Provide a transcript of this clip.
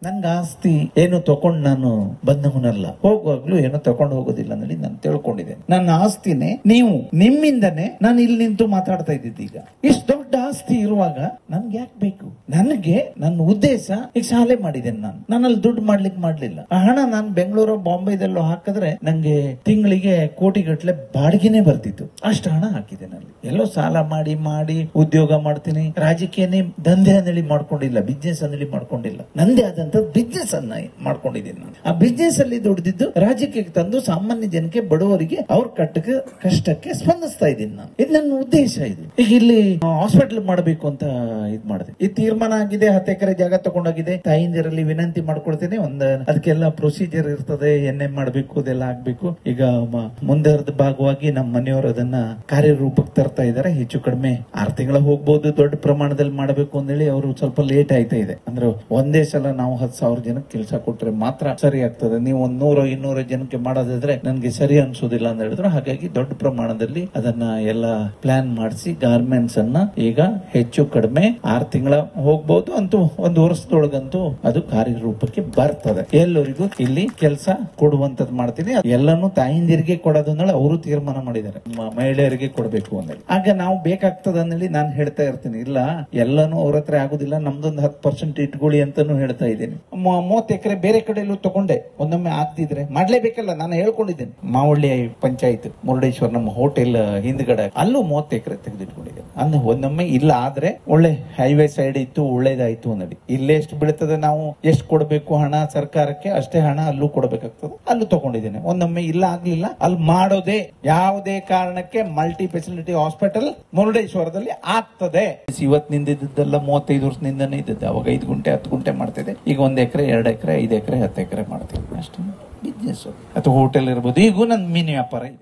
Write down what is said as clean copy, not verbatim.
ನನ್ಗೆ ಆಸ್ತಿ ಏನು ತಕೊಂಡ್ ನಾನು ಬಂದವನಲ್ಲ, ಹೋಗುವಾಗ್ಲೂ ಏನು ತಕೊಂಡು ಹೋಗೋದಿಲ್ಲ ಅನ್ನಿ ನಾನು ತಿಳ್ಕೊಂಡಿದ್ದೇನೆ. ನನ್ನ ಆಸ್ತಿನೇ ನೀವು, ನಿಮ್ಮಿಂದನೇ ನಾನು ಇಲ್ಲಿ ನಿಂತು ಮಾತಾಡ್ತಾ ಇದ್ದಿದ್ದು. ಈಗ ಇಷ್ಟು ದೊಡ್ಡ ಆಸ್ತಿ ಇರುವಾಗ ನನ್ಗೆ ಯಾಕೆ ಬೇಕು? ನನಗೆ ನನ್ನ ಉದ್ದೇಶ, ಈಗ ಶಾಲೆ ಮಾಡಿದ್ದೇನೆ ನಾನು, ನಾನಲ್ಲಿ ದುಡ್ಡು ಮಾಡ್ಲಿಲ್ಲ. ಆ ಹಣ ನಾನು ಬೆಂಗಳೂರು ಬಾಂಬೆದಲ್ಲೋ ಹಾಕಿದ್ರೆ ನಂಗೆ ತಿಂಗಳಿಗೆ ಕೋಟಿಗಟ್ಲೆ ಬಾಡಿಗೆನೆ ಬರ್ತಿತ್ತು. ಅಷ್ಟು ಹಣ ಹಾಕಿದ್ದೇನೆ ಅಲ್ಲಿ. ಎಲ್ಲೋ ಸಾಲ ಮಾಡಿ ಉದ್ಯೋಗ ಮಾಡ್ತೀನಿ. ರಾಜಕೀಯನೇ ದಂಧೆ ಅಂದೇಳಿ ಮಾಡ್ಕೊಂಡಿಲ್ಲ, ಬಿಸ್ನೆಸ್ ಅಂದೇಳಿ ಮಾಡ್ಕೊಂಡಿಲ್ಲ. ನಂದೇ ಆದಂತ ಬಿಸ್ನೆಸ್ ಅನ್ನ ಮಾಡ್ಕೊಂಡಿದ್ದೀನಿ ನಾನು. ಆ ಬಿಸ್ನೆಸ್ ಅಲ್ಲಿ ದುಡ್ದಿದ್ದು ರಾಜಕೀಯಕ್ಕೆ ತಂದು ಸಾಮಾನ್ಯ ಜನಕ್ಕೆ, ಬಡವರಿಗೆ ಅವ್ರ ಕಷ್ಟಕ್ಕೆ ಸ್ಪಂದಿಸ್ತಾ ಇದ್ದೀನಿ ನಾನು. ಇದು ನನ್ನ ಉದ್ದೇಶ. ಇದು ಈಗ ಇಲ್ಲಿ ಹಾಸ್ಪಿಟಲ್ ಮಾಡಬೇಕು ಅಂತ ಇದ್ ಮಾಡಿದೆ. ಈ ತೀರ್ಮಾನ ಆಗಿದೆ. 10 ಎಕರೆ ಜಾಗ ತಗೊಂಡೋಗಿದೆ. ತಾಯಿಂದಿರಲ್ಲಿ ವಿನಂತಿ ಮಾಡ್ಕೊಳ್ತೇನೆ. ಅದಕ್ಕೆಲ್ಲ ಪ್ರೊಸೀಜರ್ ಇರ್ತದೆ, NM ಮಾಡ್ಬೇಕು, ಅದೆಲ್ಲ ಆಗ್ಬೇಕು. ಈಗ ಮುಂದರದ ಭಾಗವಾಗಿ ನಮ್ಮ ಮನೆಯವರು ಅದನ್ನ ಕಾರ್ಯರೂಪಕ್ಕೆ ತರ್ತಾ ಇದಾರೆ. ಹೆಚ್ಚು ಕಡಿಮೆ 6 ತಿಂಗಳ ಹೋಗ್ಬಹುದು. ದೊಡ್ಡ ಪ್ರಮಾಣದಲ್ಲಿ ಮಾಡಬೇಕು ಅಂದೇಳಿ ಅವರು ಸ್ವಲ್ಪ ಲೇಟ್ ಆಯ್ತಾ ಇದೆ. ಅಂದ್ರೆ ಒಂದೇ ಸಲ ನಾವು 10,000 ಜನಕ್ಕೆ ಕೆಲಸ ಕೊಟ್ರೆ ಮಾತ್ರ ಸರಿ ಆಗ್ತದೆ. ನೀವು 100-200 ಜನಕ್ಕೆ ಮಾಡೋದಾದ್ರೆ ನನ್ಗೆ ಸರಿ ಅನ್ಸೋದಿಲ್ಲ ಅಂತ ಹೇಳಿದ್ರು. ಹಾಗಾಗಿ ದೊಡ್ಡ ಪ್ರಮಾಣದಲ್ಲಿ ಅದನ್ನ ಎಲ್ಲ ಪ್ಲಾನ್ ಮಾಡಿಸಿ ಗಾರ್ಮೆಂಟ್ಸ್ ಅನ್ನ ಈಗ ಹೆಚ್ಚು ಕಡಿಮೆ 6 ತಿಂಗಳ ಹೋಗ್ಬಹುದು, ಅಂತೂ 1 ವರ್ಷದೊಳಗಂತೂ ಅದು ಕಾರ್ಯರೂಪಕ್ಕೆ ಬರ್ತದೆ. ಎಲ್ಲರಿಗೂ ಇಲ್ಲಿ ಕೆಲಸ ಕೊಡುವಂತದ್ದು ಮಾಡ್ತೀನಿ. ಎಲ್ಲಾನು ತಾಯಿಂದಿರಿಗೆ ಕೊಡೋದು ಅಂದೇಳಿ ಅವರು ತೀರ್ಮಾನ ಮಾಡಿದ್ದಾರೆ, ಮಹಿಳೆಯರಿಗೆ ಕೊಡಬೇಕು ಅಂದೇಳಿ. ಆಗ ನಾವು ಬೇಕಾಗ್ತದ ಅಂದೇಳಿ ನಾನು ಹೇಳ್ತಾ ಇರ್ತೀನಿ. ಇಲ್ಲ, ಎಲ್ಲಾನು ಅವ್ರ ಹತ್ರ ಆಗುದಿಲ್ಲ, ನಮ್ದೊಂದು 10% ಇಟ್ಕೊಳ್ಳಿ ಅಂತಾನು ಹೇಳ್ತಾ ಇದ್ದೀನಿ. 30 ಎಕರೆ ಬೇರೆ ಕಡೆಯಲ್ಲೂ ತಗೊಂಡೆ. ಒಂದೊಮ್ಮೆ ಆಗ್ತಿದ್ರೆ ಮಾಡ್ಲೇಬೇಕಲ್ಲ. ನಾನು ಹೇಳ್ಕೊಂಡಿದ್ದೇನೆ. ಮಾವಳ್ಳಿ ಪಂಚಾಯತ್ ಮುರುಡೇಶ್ವರ ನಮ್ಮ ಹೋಟೆಲ್ ಹಿಂದ್ಗಡೆ ಅಲ್ಲೂ 30 ಎಕರೆ ತೆಗೆದಿಟ್ಕೊಂಡಿದ್ದೇನೆ. ಒಂದೊಮ್ಮೆ ಇಲ್ಲ ಆದ್ರೆ ಒಳ್ಳೆ ಹೈವೇ ಸೈಡ್ ಇತ್ತು, ಒಳ್ಳೇದಾಯ್ತು ಅನ್ನಡಿ. ಇಲ್ಲೇ ಎಷ್ಟು ಬೀಳ್ತದೆ, ನಾವು ಎಷ್ಟು ಕೊಡಬೇಕು ಹಣ ಸರ್ಕಾರಕ್ಕೆ, ಅಷ್ಟೇ ಹಣ ಅಲ್ಲೂ ಕೊಡಬೇಕಾಗ್ತದೆ. ಅಲ್ಲೂ ತಗೊಂಡಿದ್ದೇನೆ. ಒಂದೊಮ್ಮೆ ಇಲ್ಲ ಆಗ್ಲಿಲ್ಲ, ಅಲ್ಲಿ ಮಾಡೋದೇ ಯಾವುದೇ ಕಾರಣಕ್ಕೆ ಮಲ್ಟಿ ಫೆಸಿಲಿಟಿ ಹಾಸ್ಪಿಟಲ್ ಮುರುಡೇಶ್ವರದಲ್ಲಿ ಆಗ್ತದೆ. ಇವತ್ತು ನಿಂದಿದ್ದೆಲ್ಲ 35 ವರ್ಷದಿಂದನೇ ಇದ್ದದ್ದು. ಅವಾಗ 5 ಗುಂಟೆ 10 ಗುಂಟೆ ಮಾಡ್ತಿದ್ದೆ. ಈಗ 1 ಎಕರೆ 2 ಎಕರೆ 5 ಎಕರೆ 10 ಎಕರೆ ಮಾಡ್ತೀನಿ ಅಷ್ಟೇ. ಬಿಸ್ನೆಸ್ ಅಥವಾ ಹೋಟೆಲ್ ಇರ್ಬೋದು. ಈಗೂ ನನ್ನ ಮೀನು ವ್ಯಾಪಾರ ಇದೆ.